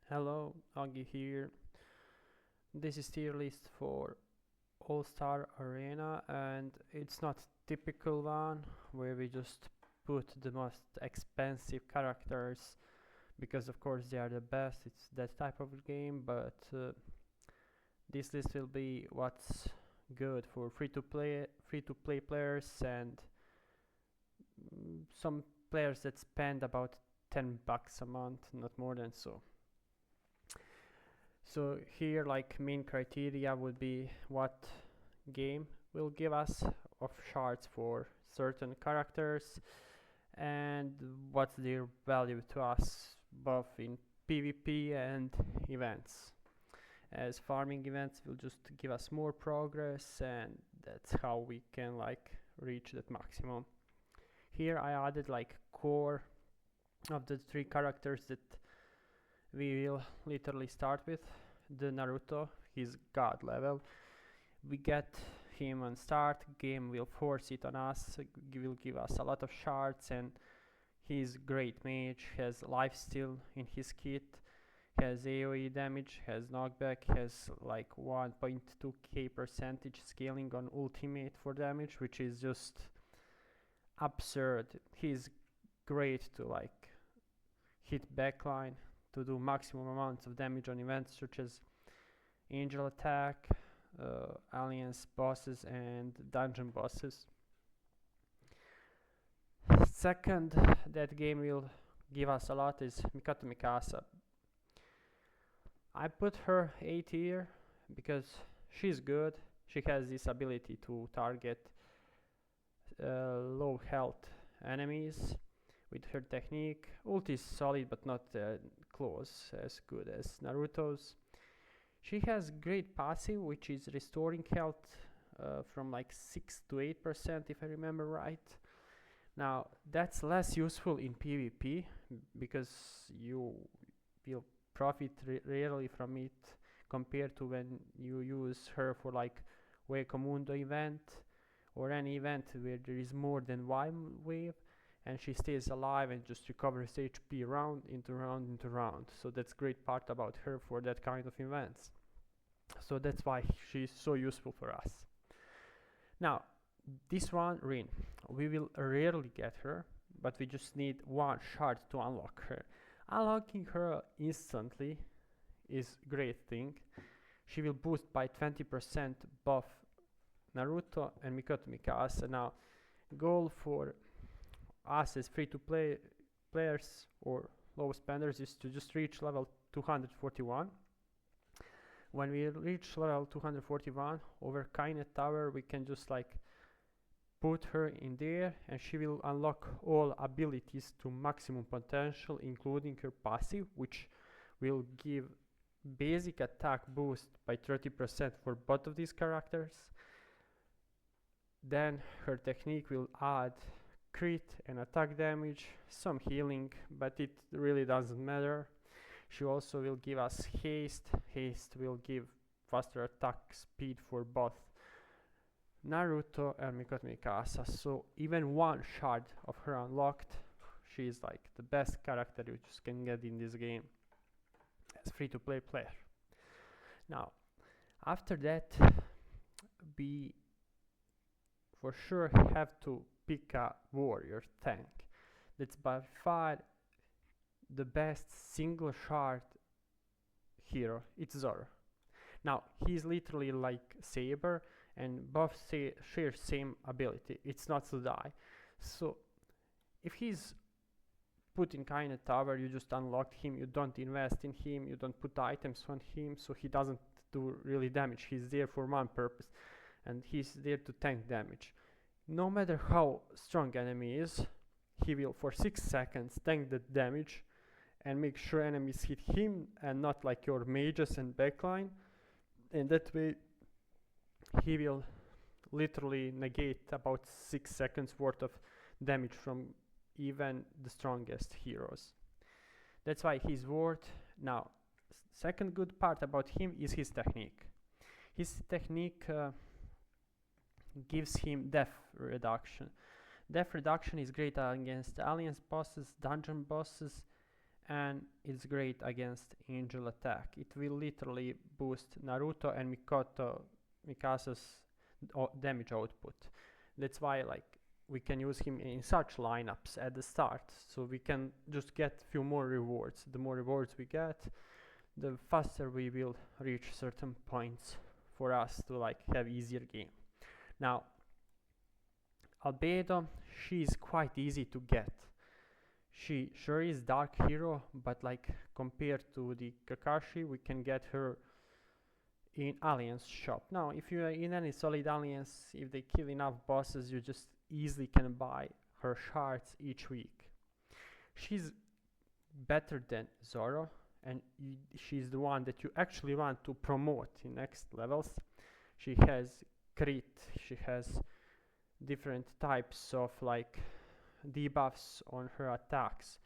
Hello, Agi here. This is tier list for Allstar Arena, and it's not typical one where we just put the most expensive characters because of course they are the best. It's that type of game, but this list will be what's good for free to play players and some players that spend about 10 bucks a month, not more than so. So here like main criteria would be what game will give us of shards for certain characters and what's their value to us both in PvP and events. As farming events will just give us more progress, and that's how we can like reach that maximum. Here I added like core of the three characters that we will literally start with. The Naruto, he's god level. We get him on start, game will force it on us, will give us a lot of shards, and he's great mage, has lifesteal in his kit, has AoE damage, has knockback, has like 1.2k percentage scaling on ultimate for damage, which is just absurd. He's great to like hit backline, to do maximum amounts of damage on events such as angel attack, alliance bosses and dungeon bosses. Second, that game will give us a lot is Mikasa. I put her A tier because she's good. She has this ability to target low health enemies with her technique. Ult is solid but not close as good as Naruto's. She has great passive, which is restoring health from like 6 to 8% if I remember right. Now that's less useful in PvP because you will profit rarely from it compared to when you use her for like Mundo event or any event where there is more than one wave and she stays alive and just recovers HP round into round into round. So that's great part about her for that kind of events. So that's why she's so useful for us. Now, this one, Rein, we will rarely get her, but we just need one shard to unlock her. Unlocking her instantly is great thing. She will boost by 20% both Naruto and Mikasa. Now, goal for us as free-to-play players or low spenders is to just reach level 241. When we reach level 241 over Kainet Tower, we can just like put her in there and she will unlock all abilities to maximum potential, including her passive, which will give basic attack boost by 30% for both of these characters. Then her technique will add crit and attack damage, some healing, but it really doesn't matter. She also will give us haste. Haste will give faster attack speed for both Naruto and Mikasa. So even one shard of her unlocked, she is like the best character you just can get in this game as free-to-play player. Now, after that, we for sure have to pick a warrior tank. That's by far the best single shard hero. It's Zoro. Now he's literally like Saber, and both share same ability. It's not to die. So if he's put in Kainet Tower, you just unlock him. You don't invest in him. You don't put items on him, so he doesn't do really damage. He's there for one purpose, and he's there to tank damage. No matter how strong enemy is, he will for 6 seconds tank the damage and make sure enemies hit him and not like your mages and backline, and that way he will literally negate about 6 seconds worth of damage from even the strongest heroes. That's why he's worth. Now, second good part about him is his technique. His technique gives him death reduction. Death reduction is great against alliance bosses, dungeon bosses, and it's great against angel attack. It will literally boost Naruto and Mikasa's damage output. That's why like we can use him in such lineups at the start, so we can just get few more rewards. The more rewards we get, the faster we will reach certain points for us to like have easier game. Now Albedo, she's quite easy to get. She sure is dark hero, but like compared to the Kakashi, we can get her in Alliance shop. Now, if you are in any solid Alliance, if they kill enough bosses, you just easily can buy her shards each week. She's better than Zoro, and she's the one that you actually want to promote in next levels. She has crit, she has different types of like debuffs on her attacks,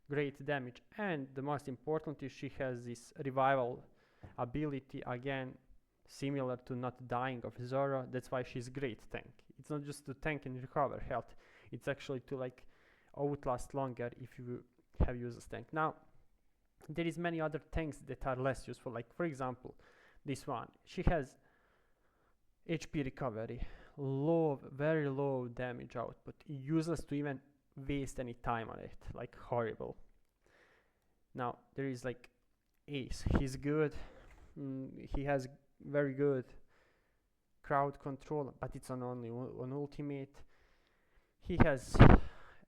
great damage, and the most important is she has this revival ability, again similar to not dying of Zoro. That's why she's great tank. It's not just to tank and recover health, it's actually to like outlast longer if you have used as tank. Now there is many other tanks that are less useful, like for example this one. She has HP recovery, low, very low damage output, useless to even waste any time on it, like horrible. Now there is like Ace, he's good, he has very good crowd control, but it's on only on ultimate. He has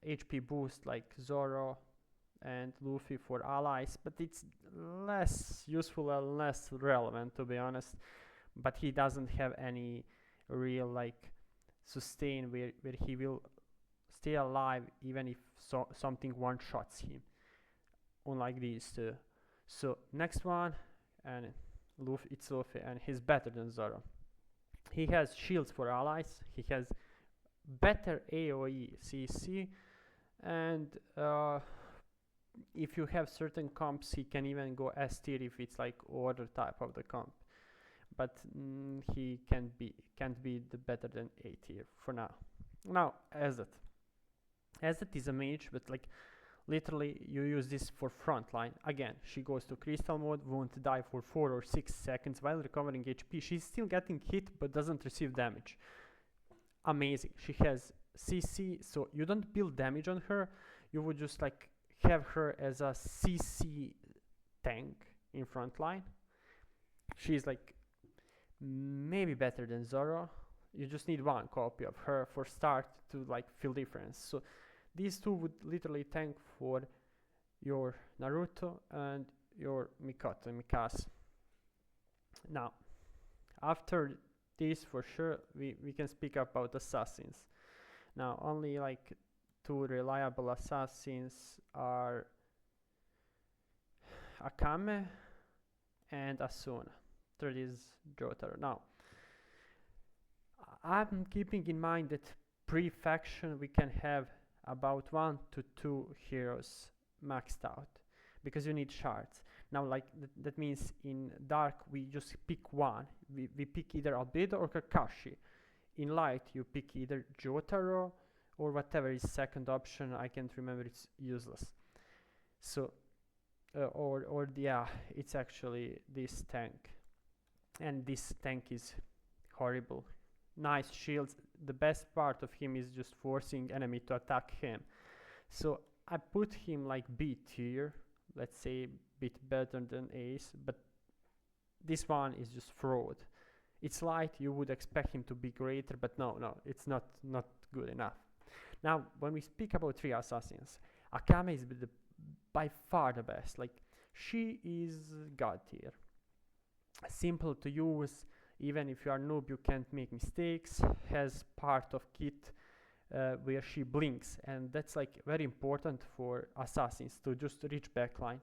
HP boost like Zoro and Luffy for allies, but it's less useful and less relevant, to be honest. But he doesn't have any real like sustain where he will stay alive even if something one shots him, unlike these two. So next one, and it's Luffy, and he's better than Zoro. He has shields for allies, he has better AoE CC, and if you have certain comps, he can even go S tier if it's like other type of the comp. But he can't be the better than A tier for now. Now Azet is a mage, but like literally you use this for frontline. Again, she goes to crystal mode, won't die for 4 or 6 seconds while recovering HP. She's still getting hit but doesn't receive damage. Amazing. She has CC, so you don't build damage on her, you would just like have her as a CC tank in frontline. She's like maybe better than Zoro. You just need one copy of her for start to like feel difference. So these two would literally tank for your Naruto and your Mikasa. Now after this, for sure we can speak about assassins. Now only like 2 reliable assassins are Akame and Asuna. Third is Jotaro. Now I'm keeping in mind that pre-faction we can have about 1 to 2 heroes maxed out, because you need shards. Now like that means in dark we just pick one. We pick either Albedo or Kakashi. In light you pick either Jotaro or whatever is second option, I can't remember, it's useless. So it's actually this tank, and this tank is horrible. Nice shields, the best part of him is just forcing enemy to attack him. So I put him like B tier, let's say a bit better than Ace, but this one is just fraud. It's light, you would expect him to be greater, but no, it's not good enough. Now when we speak about 3 assassins, Akame is by far the best. Like she is god tier, simple to use, even if you are noob you can't make mistakes, has part of kit where she blinks, and that's like very important for assassins to just reach backline.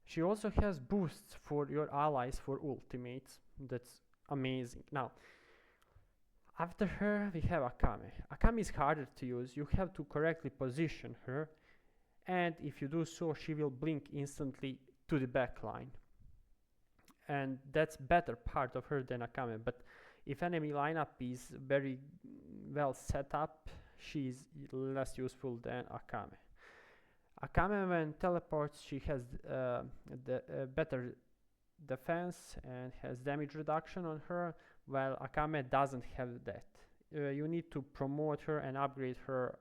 She also has boosts for your allies for ultimates, that's amazing. Now after her we have Akame. Akame is harder to use, you have to correctly position her, and if you do so she will blink instantly to the backline, and that's better part of her than Akame. But if enemy lineup is very well set up, she's less useful than Akame. Akame, when teleports, she has the better defense and has damage reduction on her, while Akame doesn't have that. You need to promote her and upgrade her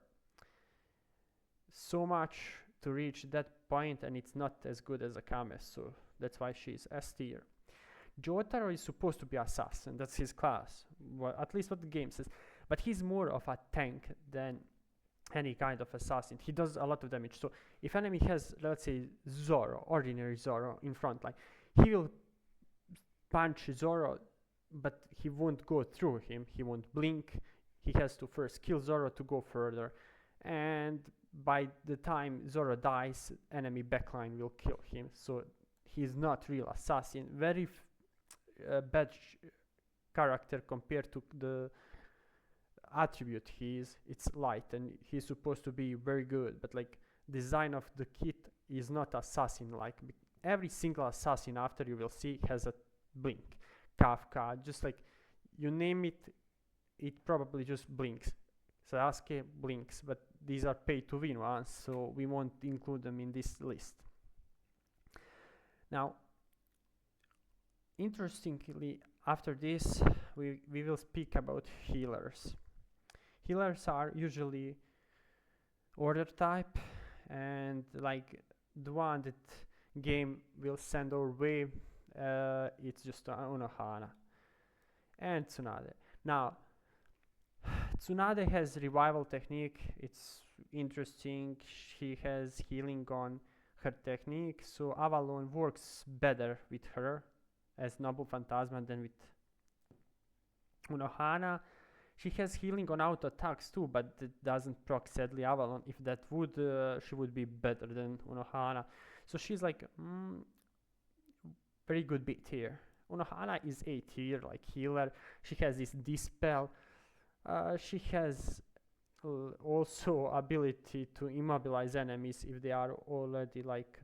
so much to reach that point, and it's not as good as Akame, so that's why she's S tier. Jotaro is supposed to be assassin, that's his class, well, at least what the game says, but he's more of a tank than any kind of assassin. He does a lot of damage, so if enemy has, let's say, Zoro, ordinary Zoro in front line, he will punch Zoro, but he won't go through him, he won't blink, he has to first kill Zoro to go further, and by the time Zoro dies, enemy backline will kill him, so he's not real assassin. Very bad character compared to the attribute he is. It's light and he's supposed to be very good, but like design of the kit is not assassin like. Every single assassin after you will see has a blink. Kafka, just like you name it, it probably just blinks. Sasuke blinks, but these are pay to win ones, so we won't include them in this list. Now, interestingly, after this, we will speak about healers. Healers are usually order type, and like the one that game will send our way, it's just Unohana and Tsunade. Now, Tsunade has revival technique, it's interesting, she has healing on her technique, so Avalon works better with her as Noble Phantasma than with Unohana. She has healing on auto attacks too, but it doesn't proc sadly Avalon. If that would, she would be better than Unohana. So she's like very good bit here. Unohana is A tier, like healer. She has this dispel. She has also ability to immobilize enemies if they are already like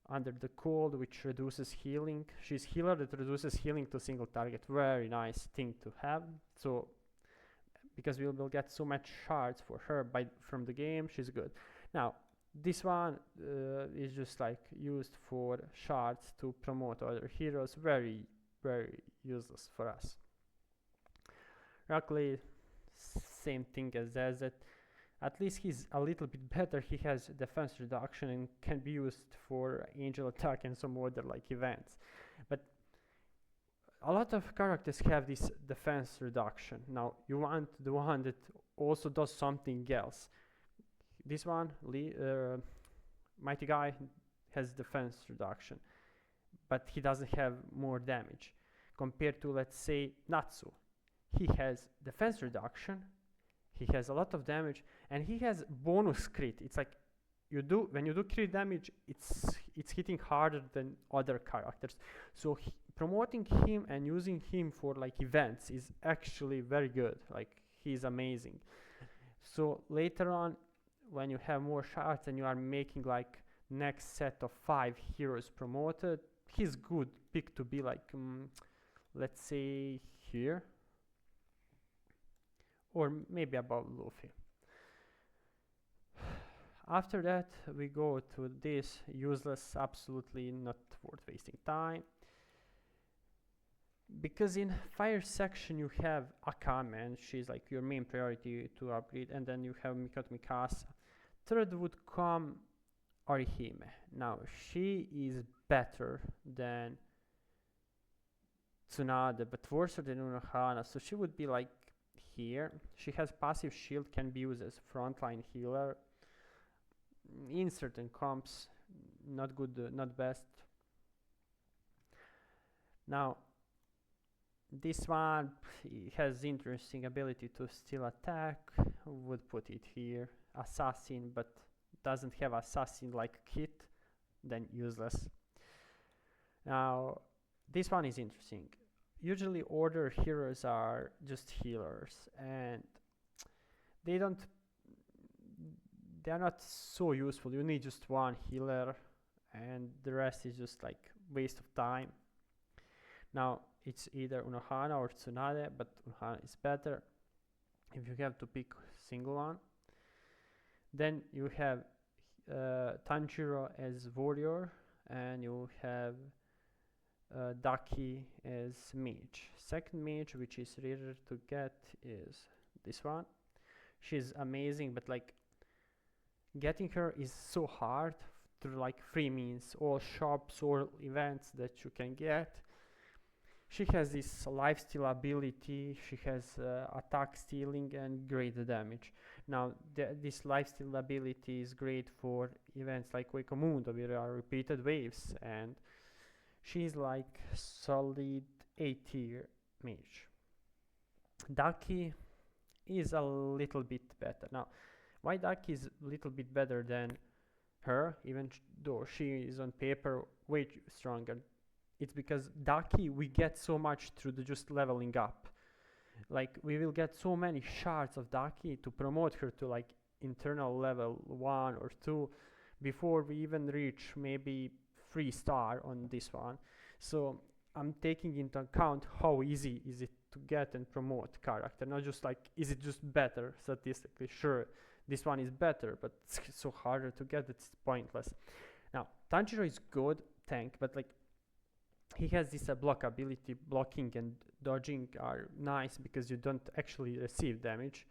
under the cold, which reduces healing. She's healer that reduces healing to single target. Very nice thing to have. So because we will get so much shards for her from the game, she's good. Now this one is just like used for shards to promote other heroes. Very useless for us. Luckily, same thing as that. At least he's a little bit better. He has defense reduction and can be used for angel attack and some other like events. But a lot of characters have this defense reduction. Now you want the one that also does something else. This one, Mighty Guy, has defense reduction, but he doesn't have more damage compared to, let's say, Natsu. He has defense reduction, he has a lot of damage, and he has bonus crit. It's like when you do crit damage, it's hitting harder than other characters. So promoting him and using him for like events is actually very good. Like he's amazing. So later on, when you have more shards and you are making like next set of 5 heroes promoted, he's good pick to be like let's say here, or maybe above Luffy. After that, we go to this useless, absolutely not worth wasting time. Because in fire section you have Akame, and she's like your main priority to upgrade, and then you have Mikasa. Third would come Orihime. Now she is better than Tsunade, but worse than Unohana, so she would be like here. She has passive shield, can be used as frontline healer in certain comps. Not good, not best. Now this one has interesting ability to steal attack, would put it here. Assassin, but doesn't have assassin like kit, then useless. Now this one is interesting. Usually order heroes are just healers, and they are not so useful. You need just one healer and the rest is just like waste of time. Now it's either Unohana or Tsunade, but Unohana is better if you have to pick single one. Then you have Tanjiro as warrior, and you have Daki as mage. Second mage, which is rare to get, is this one. She's amazing, but like getting her is so hard through like free means, all shops or events that you can get. She has this lifesteal ability, she has attack stealing and great damage. Now this lifesteal ability is great for events like Wake Mundo, where there are repeated waves, and she's like solid A tier mage. Daki is a little bit better. Now, why Daki is a little bit better than her, even though she is on paper way stronger? It's because Daki we get so much through the just leveling up. Like we will get so many shards of Daki to promote her to like internal level 1 or 2 before we even reach maybe 3-star on this one. So I'm taking into account how easy is it to get and promote character, not just like is it just better statistically. Sure, this one is better, but it's so harder to get, it's pointless. Now Tanjiro is good tank, but like he has this block ability. Blocking and dodging are nice because you don't actually receive damage.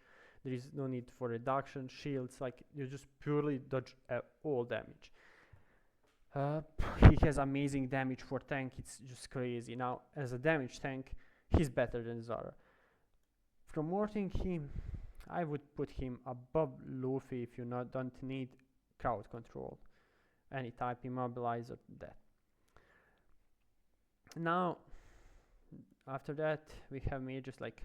There is no need for reduction, shields, like you just purely dodge all damage. He has amazing damage for tank, it's just crazy. Now as a damage tank, he's better than Zara. Promoting him, I would put him above Luffy if you don't need crowd control, any type immobilizer, that. Now after that we have mages like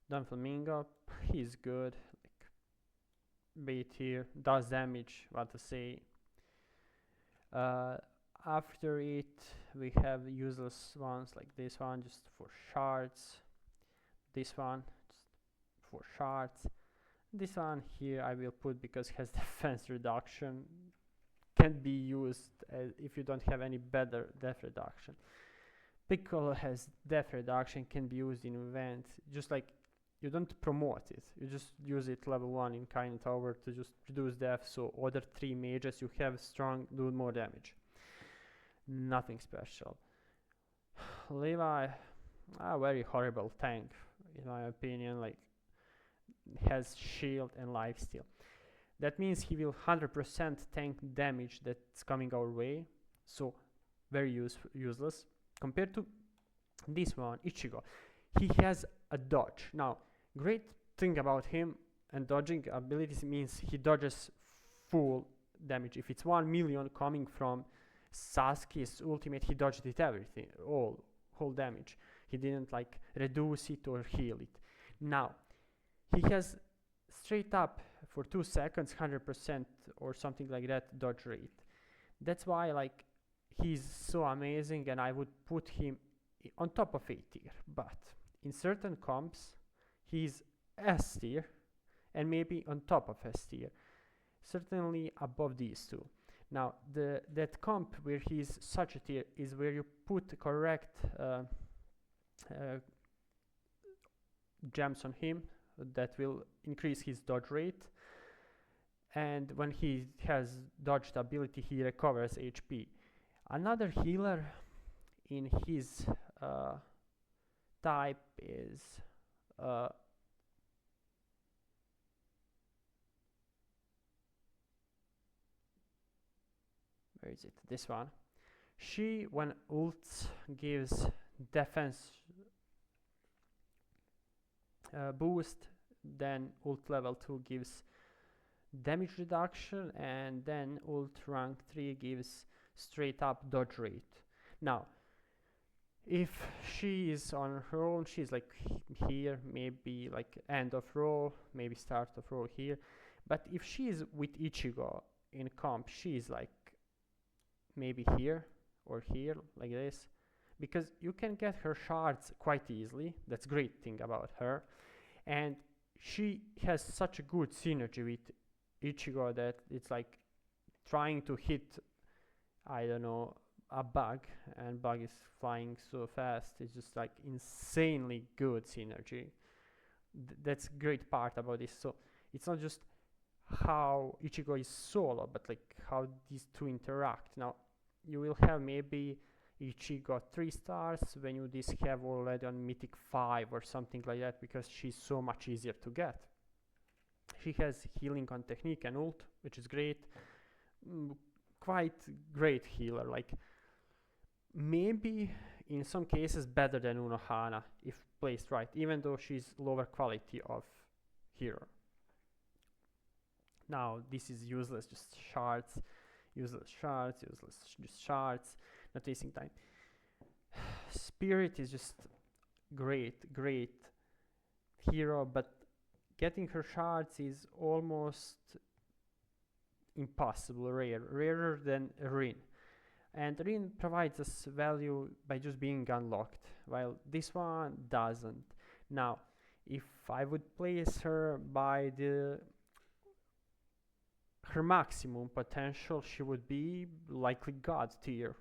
Don Flamingo. He's good, like B tier, does damage, what to say. After it we have useless ones like this one just for shards, this one just for shards, this one here I will put because it has defense reduction, can be used if you don't have any better def reduction. Piccolo has def reduction, can be used in events, just like you don't promote it, you just use it level 1 in Kind Tower to just reduce def, so other 3 mages you have strong do more damage. Nothing special. Levi, a very horrible tank in my opinion, like has shield and lifesteal. That means he will 100% tank damage that's coming our way, so very useless. Compared to this one, Ichigo, he has a dodge. Now, great thing about him and dodging abilities means he dodges full damage. If it's 1 million coming from Sasuke's ultimate, he dodged it everything, whole damage. He didn't like reduce it or heal it. Now, he has straight up for 2 seconds 100% or something like that dodge rate. That's why like he's so amazing, and I would put him on top of A tier, but in certain comps he's S tier and maybe on top of S tier, certainly above these two. Now that comp where he's such a tier is where you put correct gems on him that will increase his dodge rate, and when he has dodged ability he recovers HP. Another healer in his type is where is it? This one. She, when ult gives defense boost, then ult level 2 gives damage reduction, and then ult rank 3 gives straight up dodge rate. Now if she is on her own, she's like here, maybe like end of row, maybe start of row here, but if she is with Ichigo in comp, she is like maybe here or here like this, because you can get her shards quite easily. That's great thing about her, and she has such a good synergy with Ichigo that it's like trying to hit, I don't know, a bug, and bug is flying so fast. It's just like insanely good synergy. That's great part about this. So it's not just how Ichigo is solo, but like how these two interact. Now you will have maybe Ichigo 3 stars when you this have already on Mythic 5 or something like that, because she's so much easier to get. She has healing on technique and ult, which is great. Quite great healer, like maybe in some cases better than Unohana if placed right, even though she's lower quality of hero. Now this is useless, just shards, useless shards, useless just shards, not wasting time. Spirit is just great hero, but getting her shards is almost impossible, rarer than Rein. And Rein provides us value by just being unlocked, while this one doesn't. Now, if I would place her by her maximum potential, she would be likely god tier.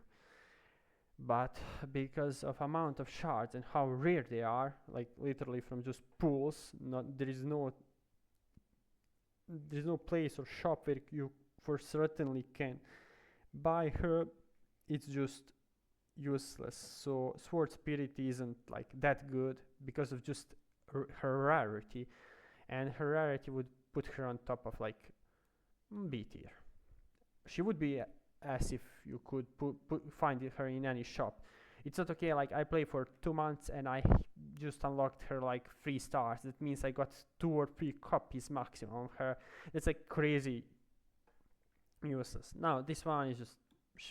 But because of amount of shards and how rare they are, like literally from just pools, there is no place or shop where you for certainly can buy her, it's just useless. So Sword Spirit isn't like that good because of just her rarity, and her rarity would put her on top of like B tier. She would be as if you could find her in any shop. It's not okay, like I play for 2 months and I just unlocked her like 3 stars. That means I got 2 or 3 copies maximum of her. It's like crazy useless. Now this one is just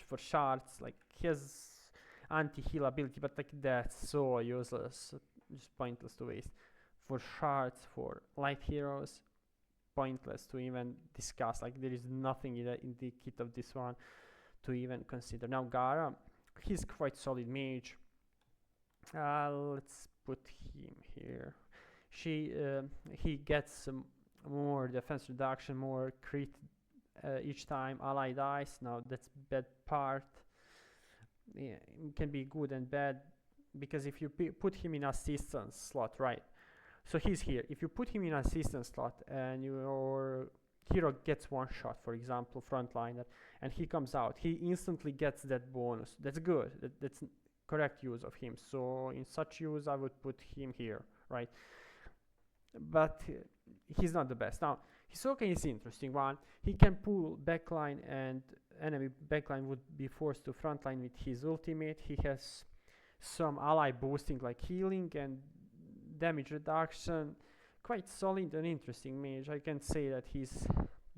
for shards, like he has anti-heal ability, but like that's so useless, just pointless to waste. For shards, for light heroes, pointless to even discuss, like there is nothing in the kit of this one to even consider. Now Gaara, he's quite solid mage. Let's put him here. He gets more defense reduction, more crit each time ally dies. Now that's bad part. Yeah, it can be good and bad, because if you put him in assistance slot, right? So he's here. If you put him in assistance slot and your hero gets one shot, for example, frontliner, and he comes out, he instantly gets that bonus. That's good. That's correct use of him. So in such use, I would put him here, right? But he's not the best. Now, Hisoka is an interesting one. He can pull backline, and enemy backline would be forced to frontline with his ultimate. He has some ally boosting like healing and damage reduction. Quite solid and interesting mage. I can't say that he's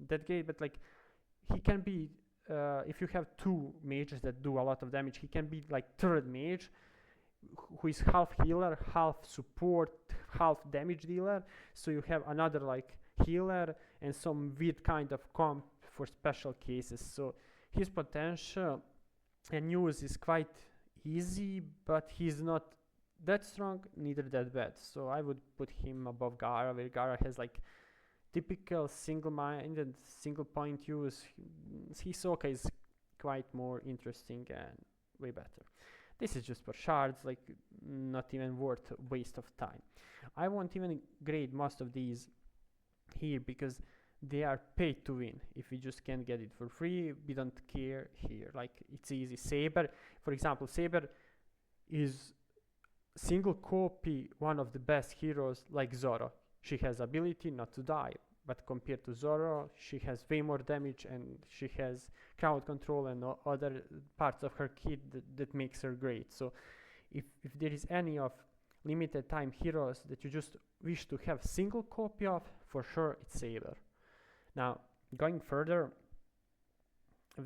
that great, but like he can be, if you have 2 mages that do a lot of damage, he can be like 3rd mage, who is half healer, half support, half damage dealer. So you have another like healer and some weird kind of comp for special cases. So his potential and use is quite easy, but he's not that strong, neither that bad. So I would put him above Gaara, where Gaara has like typical single-minded, single-point use. Hisoka is quite more interesting and way better. This is just for shards, like not even worth waste of time. I won't even grade most of these here because they are paid to win. If we just can't get it for free, we don't care here. Like it's easy. Saber, for example, Saber is single copy one of the best heroes like Zoro. She has ability not to die, but compared to Zoro, she has way more damage and she has crowd control and other parts of her kit that makes her great. So if there is any of limited time heroes that you just wish to have single copy of, for sure it's Saber. Now going further,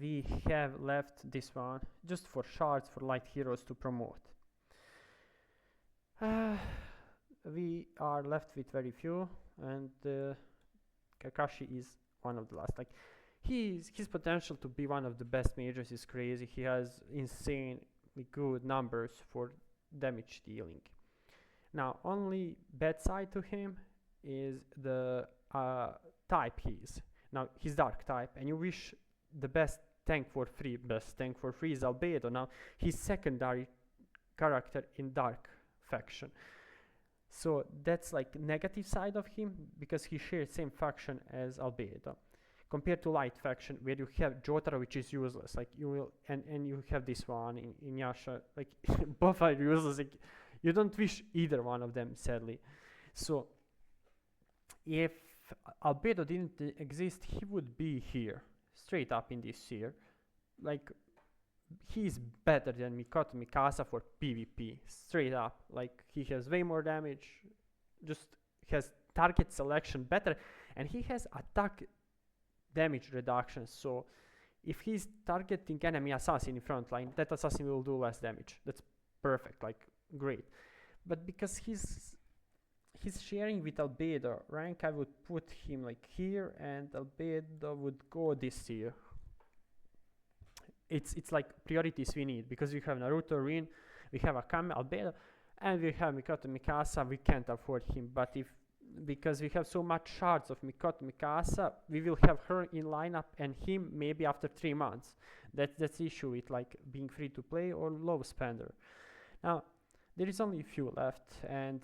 we have left this one just for shards for light heroes to promote. We are left with very few, and Kakashi is one of the last. Like his potential to be one of the best mages is crazy. He has insanely good numbers for damage dealing. Now only bad side to him is the type he is. Now he's dark type, and you wish the best tank for free. Best tank for free is Albedo. Now he's secondary character in dark faction. So that's like negative side of him, because he shares same faction as Albedo. Compared to light faction, where you have Jotaro, which is useless, like you will, and you have this one in Yasha, like both are useless. Like, you don't wish either one of them, sadly. So if Albedo didn't exist, he would be here, straight up in this year. Like, he's better than Mikoto Mikasa for PvP, straight up. Like, he has way more damage, just has target selection better, and he has attack damage reduction. So if he's targeting enemy assassin in front line, that assassin will do less damage. That's perfect, like great. But because he's sharing with Albedo rank, I would put him like here, and Albedo would go this here. It's like priorities we need, because we have Naruto, Rin, we have Akame, Albedo, and we have Mikoto Mikasa. We can't afford him, but because we have so much shards of Mikoto Mikasa, we will have her in lineup and him maybe after 3 months. That's the issue with like being free to play or low spender. Now there is only a few left, and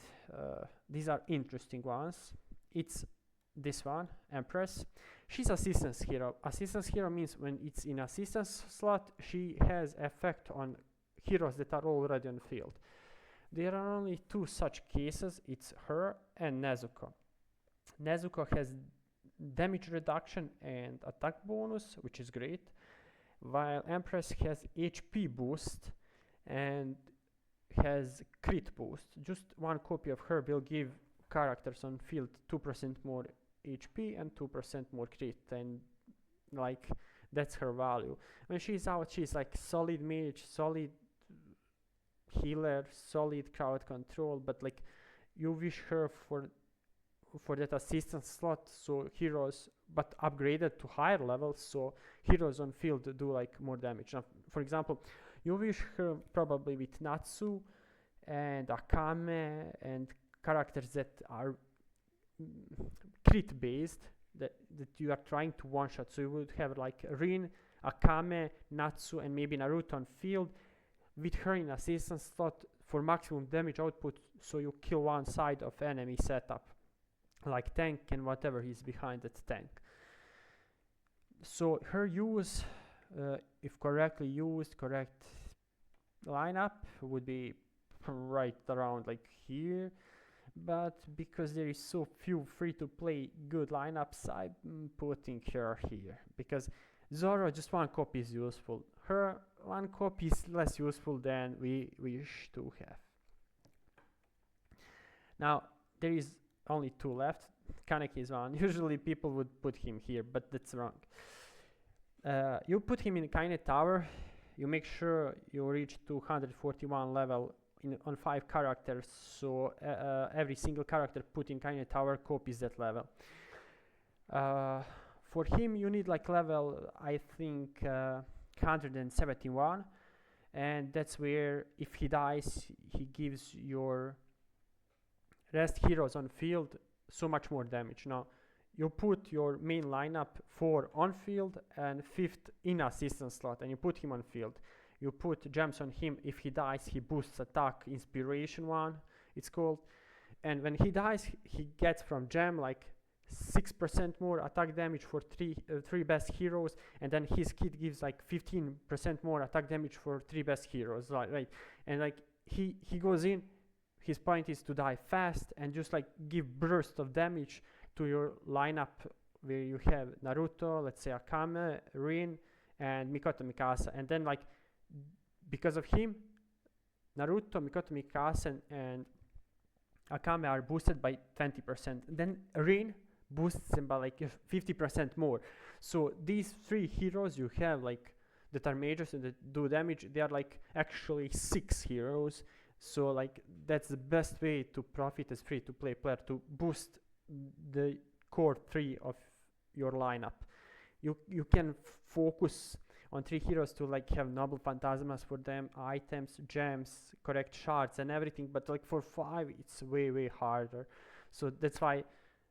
these are interesting ones. It's this one, Empress. She's assistance hero. Assistance hero means when it's in assistance slot, she has effect on heroes that are already on the field. There are only 2 such cases. It's her and Nezuko. Nezuko has damage reduction and attack bonus, which is great, while Empress has HP boost and has crit boost. Just 1 copy of her will give characters on field 2% more HP and 2% more crit, and like that's her value. When she's out, she's like solid mage, solid healer, solid crowd control, but like you wish her for that assistance slot, so heroes, but upgraded to higher levels, so heroes on field do like more damage. Now, for example, you wish her probably with Natsu and Akame and characters that are crit based, that you are trying to one shot. So you would have like Rin, Akame, Natsu, and maybe Naruto on field, with her in assistance slot for maximum damage output, so you kill one side of enemy setup, like tank and whatever is behind that tank. So her use, if correctly used, correct lineup, would be right around like here. But because there is so few free to play good lineups, I'm putting her here, because Zoro, just 1 copy is useful. Her 1 copy is less useful than we wish to have. Now there is only 2 left. Kaneki is one. Usually people would put him here, but that's wrong. You put him in Kaine Tower. You make sure you reach 241 level on 5 characters, so every single character put in Kaine Tower copies that level. For him you need like level, I think 171, and that's where if he dies, he gives your rest heroes on field so much more damage. Now you put your main lineup 4 on field and 5th in assistance slot, and you put him on field. You put gems on him. If he dies, he boosts attack, inspiration 1 it's called, and when he dies, he gets from gem like 6% more attack damage for 3 best heroes, and then his kit gives like 15% more attack damage for 3 best heroes, right? And like he goes in, his point is to die fast and just like give burst of damage to your lineup, where you have Naruto, let's say Akame, Rin, and Mikoto Mikasa, and then like because of him, Naruto, Mikoto Mikasa, and Akame are boosted by 20%. Then Rin boosts them by like 50% more. So these 3 heroes you have like that are mages and that do damage, they are like actually 6 heroes. So like that's the best way to profit as free to play player, to boost the core 3 of your lineup. You can focus on 3 heroes to like have noble phantasmas for them, items, gems, correct shards and everything, but like for 5 it's way harder. So that's why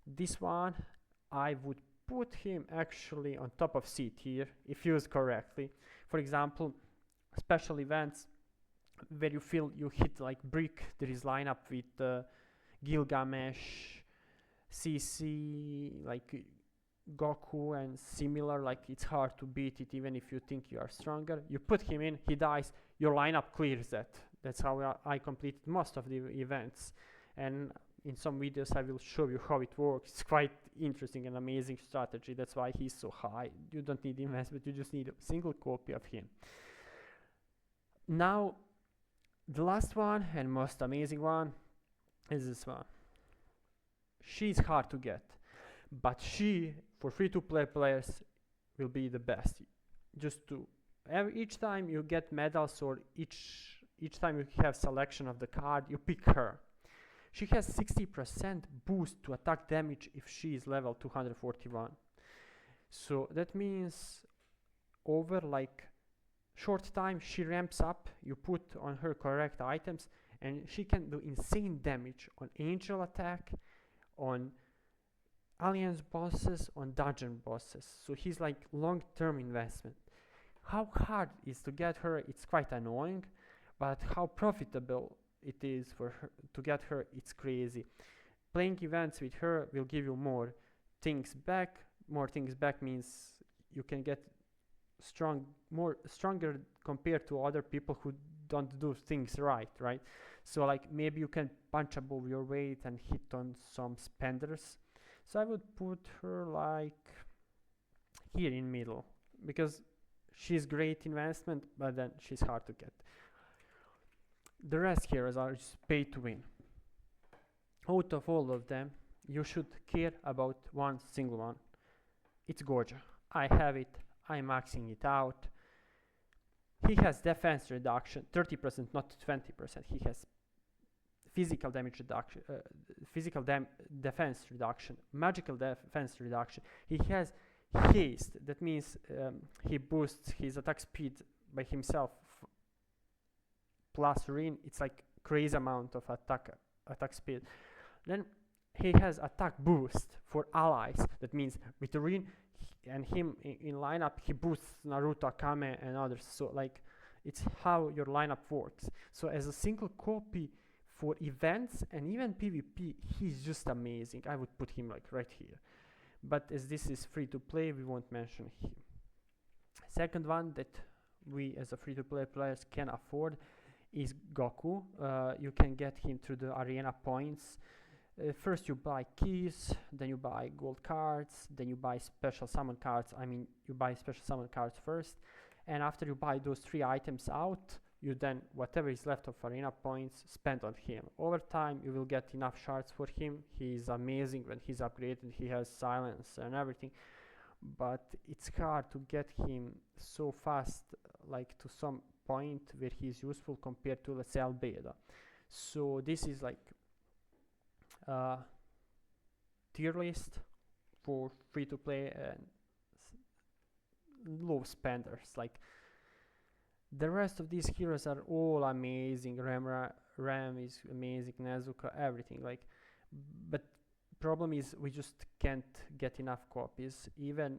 this one I would put him actually on top of C tier if used correctly. For example, special events where you feel you hit like brick, there is lineup with Gilgamesh, CC, like Goku and similar, like it's hard to beat it even if you think you are stronger. You put him in, he dies, your lineup clears that. That's how I completed most of the events. And in some videos I will show you how it works. It's quite interesting and amazing strategy. That's why he's so high. You don't need investment, you just need a single copy of him. Now, the last one and most amazing one is this one. She's hard to get, but she, for free-to-play players, will be the best. Just to each time you get medals or each time you have selection of the card, you pick her. She has 60% boost to attack damage if she is level 241. So that means over like short time she ramps up, you put on her correct items, and she can do insane damage on angel attack, on alliance bosses, on dungeon bosses. So he's like long-term investment. How hard is to get her? It's quite annoying, but how profitable it is for her to get her, it's crazy. Playing events with her will give you more things back. More things back means you can get stronger compared to other people who don't do things right. So like maybe you can punch above your weight and hit on some spenders. So I would put her like here in middle, because she's great investment, but then she's hard to get. The rest heroes are just pay to win. Out of all of them, you should care about one single one. It's Gojo. I have it. I'm maxing it out. He has defense reduction, 30%, not 20%. He has physical damage reduction, defense reduction, magical defense reduction. He has haste. That means he boosts his attack speed by himself plus Rein. It's like crazy amount of attack speed. Then he has attack boost for allies. That means with Rein and him in lineup, he boosts Naruto, Akame, and others. So like it's how your lineup works. So as a single copy for events and even PvP, he's just amazing. I would put him like right here. But as this is free to play, we won't mention him. Second one that we as a free to play players can afford is Goku. You can get him through the arena points. First you buy keys, then you buy gold cards, then you buy special summon cards. I mean, you buy special summon cards first, and after you buy those 3 items out, you then, whatever is left of arena points, spend on him. Over time, you will get enough shards for him. He is amazing when he's upgraded. He has silence and everything, but it's hard to get him so fast, like to some point where he's useful compared to, let's say, Albedo. So this is like tier list for free to play and low spenders. Like the rest of these heroes are all amazing. Ram is amazing, Nezuko, everything. Like, but problem is we just can't get enough copies. Even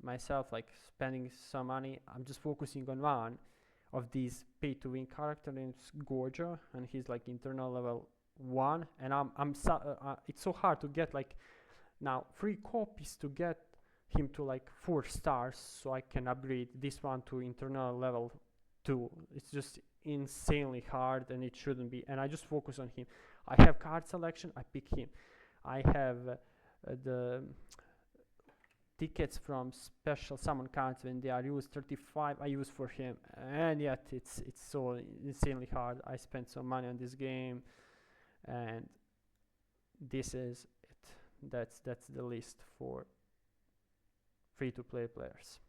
myself, like spending some money, I'm just focusing on one of these pay to win character, and it's Gojo, and he's like internal level 1, and it's so hard to get like now 3 copies to get him to like 4 stars, so I can upgrade this one to internal level 2. It's just insanely hard, and it shouldn't be, and I just focus on him. I have card selection, I pick him. I have the tickets from special summon cards when they are used, 35 I use for him, and yet it's so insanely hard. I spent some money on this game, and this is it. That's the list for free to play players.